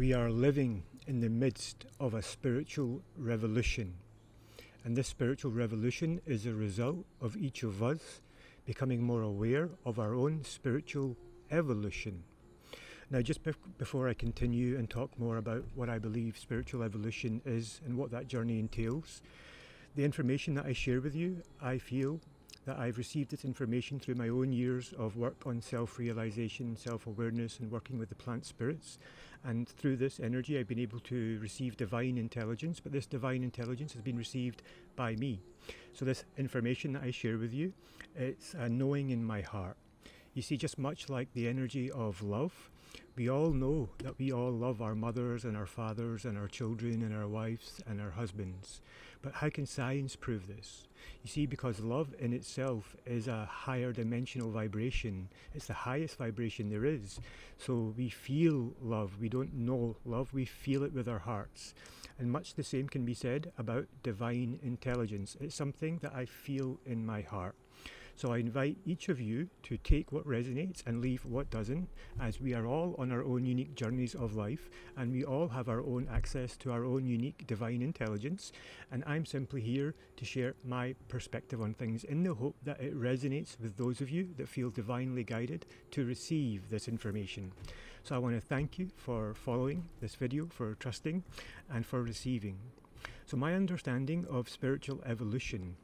We are living in the midst of a spiritual revolution, and this spiritual revolution is a result of each of us becoming more aware of our own spiritual evolution. Now, just before I continue and talk more about what I believe spiritual evolution is and what that journey entails, the information that I share with you, I feel that I've received this information through my own years of work on self-realization, self-awareness, and working with the plant spirits. And through this energy, I've been able to receive divine intelligence, but this divine intelligence has been received by me. So this information that I share with you, it's a knowing in my heart. You see, just much like the energy of love, we all know that we all love our mothers and our fathers and our children and our wives and our husbands. But how can science prove this? You see, because love in itself is a higher dimensional vibration. It's the highest vibration there is. So we feel love. We don't know love. We feel it with our hearts. And much the same can be said about divine intelligence. It's something that I feel in my heart. So I invite each of you to take what resonates and leave what doesn't, as we are all on our own unique journeys of life, and we all have our own access to our own unique divine intelligence. And I'm simply here to share my perspective on things in the hope that it resonates with those of you that feel divinely guided to receive this information. So I want to thank you for following this video, for trusting, and for receiving. So my understanding of spiritual evolution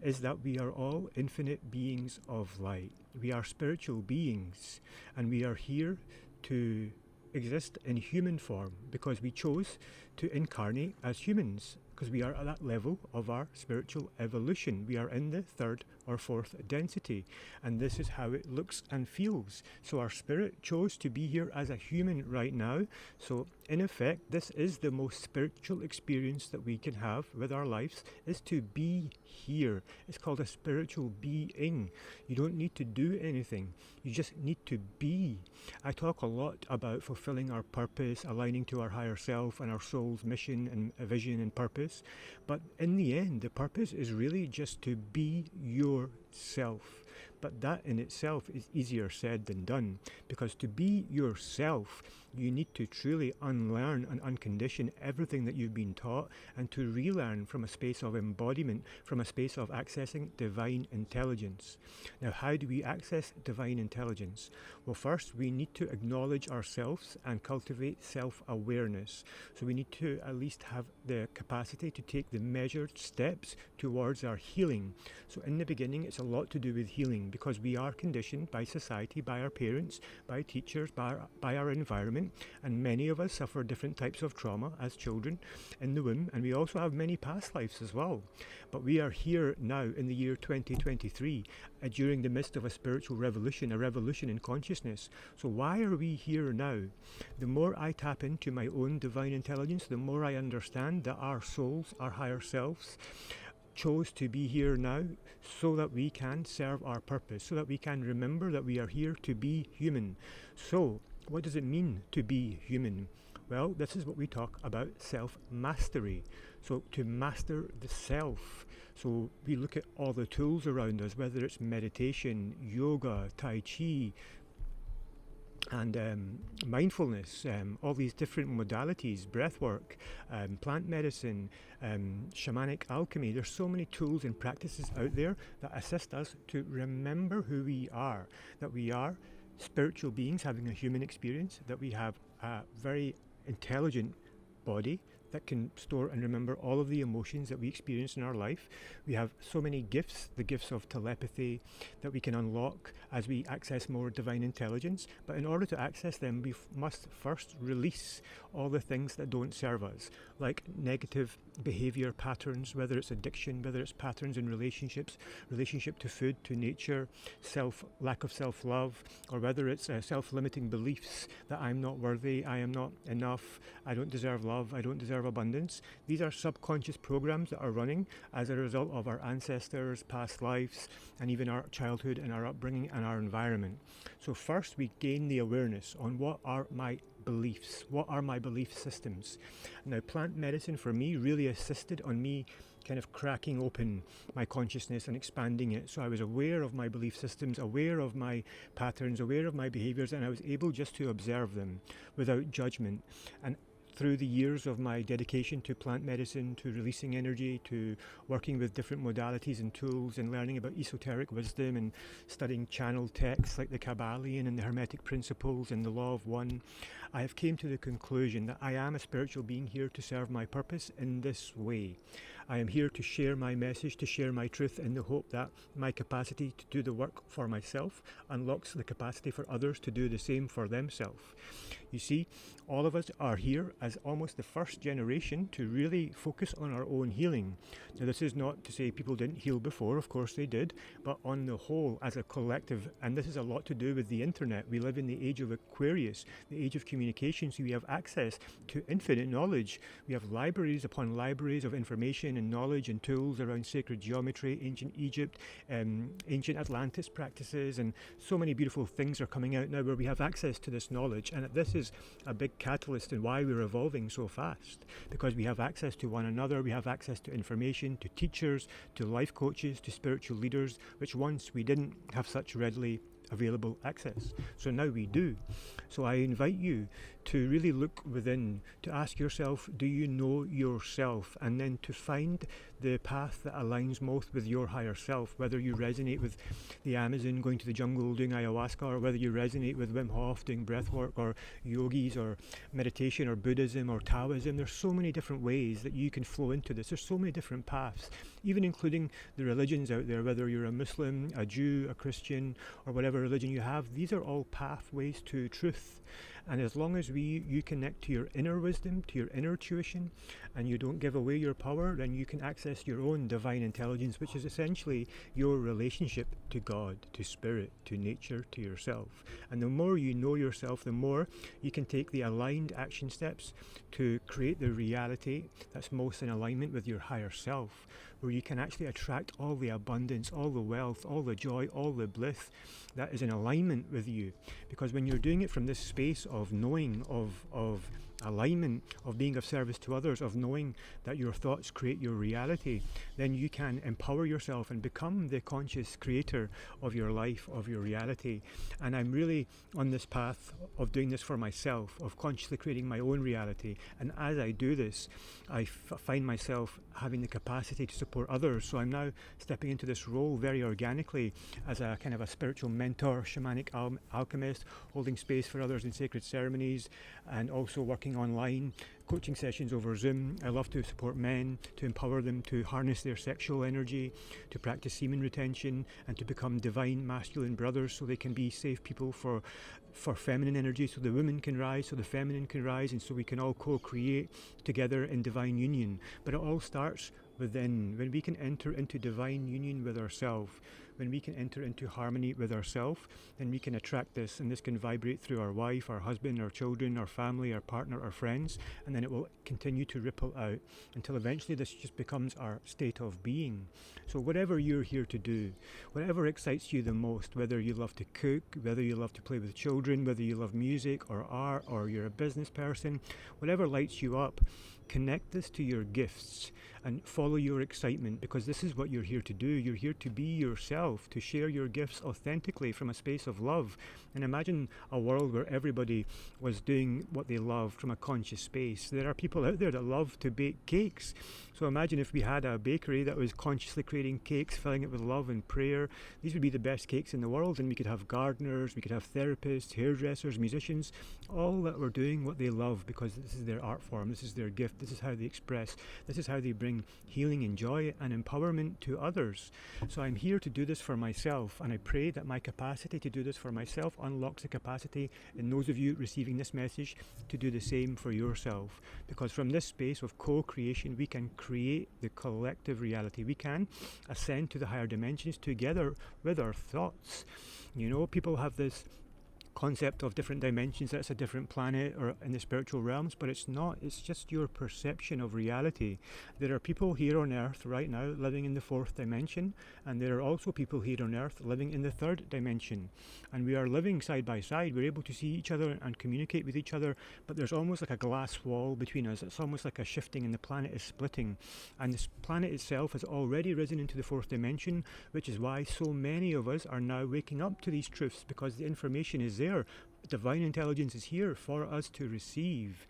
is that we are all infinite beings of light. We are spiritual beings, and we are here to exist in human form because we chose to incarnate as humans, because we are at that level of our spiritual evolution. We are in the third or fourth density, and this is how it looks and feels. So our spirit chose to be here as a human right now. So in effect, this is the most spiritual experience that we can have with our lives, is to be here. It's called a spiritual being. You don't need to do anything. You just need to be. I talk a lot about fulfilling our purpose, aligning to our higher self and our soul's mission and vision and purpose. But in the end, the purpose is really just to be yourself. But that in itself is easier said than done, because to be yourself, you need to truly unlearn and uncondition everything that you've been taught, and to relearn from a space of embodiment, from a space of accessing divine intelligence. Now, how do we access divine intelligence? Well, first, we need to acknowledge ourselves and cultivate self-awareness. So we need to at least have the capacity to take the measured steps towards our healing. So in the beginning, it's a lot to do with healing, because we are conditioned by society, by our parents, by teachers, by our environment, and many of us suffer different types of trauma as children in the womb, and we also have many past lives as well. But we are here now in the year 2023 during the midst of a spiritual revolution, a revolution in consciousness. So why are we here now? The more I tap into my own divine intelligence, the more I understand that our souls, our higher selves, chose to be here now so that we can serve our purpose, so that we can remember that we are here to be human. So what does it mean to be human? Well, this is what we talk about self-mastery. So to master the self. So we look at all the tools around us, whether it's meditation, yoga, tai chi, and mindfulness, all these different modalities, breathwork, plant medicine, shamanic alchemy. There's so many tools and practices out there that assist us to remember who we are, that we are spiritual beings having a human experience, that we have a very intelligent body that can store and remember all of the emotions that we experience in our life. We have so many gifts, the gifts of telepathy that we can unlock as we access more divine intelligence. But in order to access them, we must first release all the things that don't serve us, like negative behavior patterns, whether it's addiction, whether it's patterns in relationships, relationship to food, to nature, lack of self-love, or whether it's self-limiting beliefs that I'm not worthy, I am not enough, I don't deserve love, I don't deserve abundance. These are subconscious programs that are running as a result of our ancestors, past lives, and even our childhood and our upbringing and our environment. So first we gain the awareness on what are my beliefs. What are my belief systems? Now, plant medicine for me really assisted on me kind of cracking open my consciousness and expanding it. So I was aware of my belief systems, aware of my patterns, aware of my behaviors, and I was able just to observe them without judgment. And through the years of my dedication to plant medicine, to releasing energy, to working with different modalities and tools, and learning about esoteric wisdom and studying channeled texts like the Kabbalion and the Hermetic principles and the Law of One, I have came to the conclusion that I am a spiritual being here to serve my purpose in this way. I am here to share my message, to share my truth, in the hope that my capacity to do the work for myself unlocks the capacity for others to do the same for themselves. You see, all of us are here as almost the first generation to really focus on our own healing. Now, this is not to say people didn't heal before, of course they did, but on the whole, as a collective, and this is a lot to do with the internet. We live in the age of Aquarius, the age of communication, so we have access to infinite knowledge. We have libraries upon libraries of information and knowledge and tools around sacred geometry, ancient Egypt, ancient Atlantis practices, and so many beautiful things are coming out now where we have access to this knowledge. And this is a big catalyst in why we're evolving so fast, because we have access to one another, we have access to information, to teachers, to life coaches, to spiritual leaders, which once we didn't have such readily available access. So now we do. So I invite you to really look within, to ask yourself, do you know yourself? And then to find the path that aligns most with your higher self, whether you resonate with the Amazon, going to the jungle, doing ayahuasca, or whether you resonate with Wim Hof, doing breath work, or yogis, or meditation, or Buddhism, or Taoism. There's so many different ways that you can flow into this. There's so many different paths, even including the religions out there, whether you're a Muslim, a Jew, a Christian, or whatever religion you have. These are all pathways to truth. And as long as you connect to your inner wisdom, to your inner tuition, and you don't give away your power, then you can access your own divine intelligence, which is essentially your relationship to God, to spirit, to nature, to yourself. And the more you know yourself, the more you can take the aligned action steps to create the reality that's most in alignment with your higher self, where you can actually attract all the abundance, all the wealth, all the joy, all the bliss that is in alignment with you. Because when you're doing it from this space of knowing, of alignment, of being of service to others, of knowing that your thoughts create your reality, then you can empower yourself and become the conscious creator of your life, of your reality. And I'm really on this path of doing this for myself, of consciously creating my own reality. And as I do this, I find myself having the capacity to support others. So I'm now stepping into this role very organically as a kind of a spiritual mentor, shamanic alchemist, holding space for others in sacred ceremonies, and also working online, coaching sessions over Zoom. I love to support men, to empower them to harness their sexual energy, to practice semen retention, and to become divine masculine brothers so they can be safe people for feminine energy, so the women can rise, so the feminine can rise, and so we can all co-create together in divine union. But it all starts within. When we can enter into divine union with ourselves, when we can enter into harmony with ourselves, then we can attract this, and this can vibrate through our wife, our husband, our children, our family, our partner, our friends, and then it will continue to ripple out until eventually this just becomes our state of being. So whatever you're here to do, whatever excites you the most, whether you love to cook, whether you love to play with children, whether you love music or art, or you're a business person, whatever lights you up, connect this to your gifts and follow your excitement, because this is what you're here to do. You're here to be yourself, to share your gifts authentically from a space of love. And imagine a world where everybody was doing what they love from a conscious space. There are people out there that love to bake cakes. So imagine if we had a bakery that was consciously creating cakes, filling it with love and prayer. These would be the best cakes in the world, and we could have gardeners, we could have therapists, hairdressers, musicians, all that were doing what they love, because this is their art form, this is their gift, this is how they express, this is how they bring healing and joy and empowerment to others. So I'm here to do this for myself, and I pray that my capacity to do this for myself unlocks the capacity in those of you receiving this message to do the same for yourself. Because from this space of co-creation, we can create the collective reality. We can ascend to the higher dimensions together with our thoughts. You know, people have this concept of different dimensions, that's a different planet or in the spiritual realms, but it's not. It's just your perception of reality. There are people here on earth right now living in the fourth dimension, and there are also people here on earth living in the third dimension, and we are living side by side. We're able to see each other and communicate with each other, but there's almost like a glass wall between us. It's almost like a shifting, and the planet is splitting, and this planet itself has already risen into the fourth dimension, which is why so many of us are now waking up to these truths, because the information is there. Divine intelligence is here for us to receive.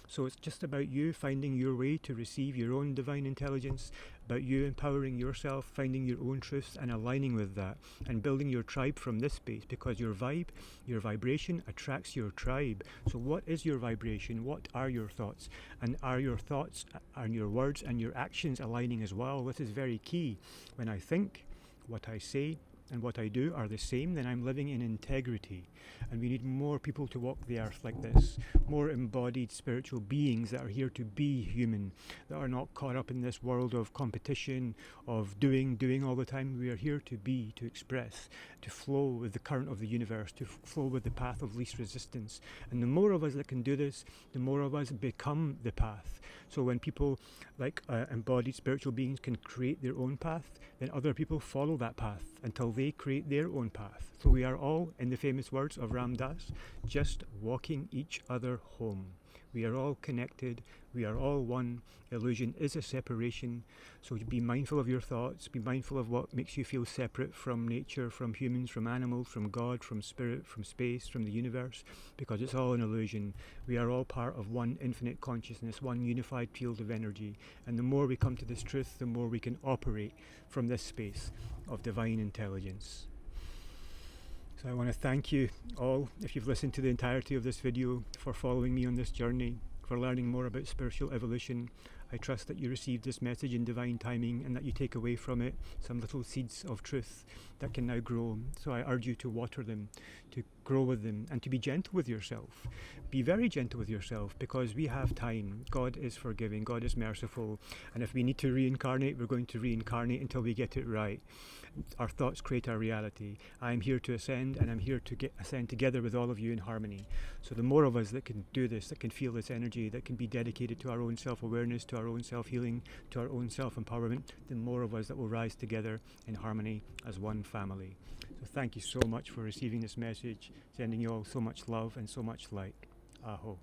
So it's just about you finding your way to receive your own divine intelligence, about you empowering yourself, finding your own truths and aligning with that, and building your tribe from this space, because your vibe, your vibration attracts your tribe. So what is your vibration? What are your thoughts? And are your thoughts and your words and your actions aligning as well? This is very key. When I think, what I say, and what I do are the same, then I'm living in integrity. And we need more people to walk the earth like this, more embodied spiritual beings that are here to be human, that are not caught up in this world of competition, of doing all the time. We are here to be, to express, to flow with the current of the universe, to flow with the path of least resistance. And the more of us that can do this, the more of us become the path. So when people like embodied spiritual beings can create their own path, then other people follow that path until they create their own path. So we are all, in the famous words of Ram Dass, just walking each other home. We are all connected. We are all one. Illusion is a separation. So be mindful of your thoughts. Be mindful of what makes you feel separate from nature, from humans, from animals, from God, from spirit, from space, from the universe, because it's all an illusion. We are all part of one infinite consciousness, one unified field of energy. And the more we come to this truth, the more we can operate from this space of divine intelligence. So I want to thank you all, if you've listened to the entirety of this video, for following me on this journey, for learning more about spiritual evolution. I trust that you received this message in divine timing, and that you take away from it some little seeds of truth that can now grow. So I urge you to water them, to grow with them, and to be gentle with yourself. Be very gentle with yourself, because we have time. God is forgiving, God is merciful, and if we need to reincarnate, we're going to reincarnate until we get it right. Our thoughts create our reality. I'm here to ascend, and I'm here to ascend together with all of you in harmony. So the more of us that can do this, that can feel this energy, that can be dedicated to our own self-awareness, to our own self-healing, to our own self-empowerment, the more of us that will rise together in harmony as one family. So thank you so much for receiving this message, sending you all so much love and so much light. Aho.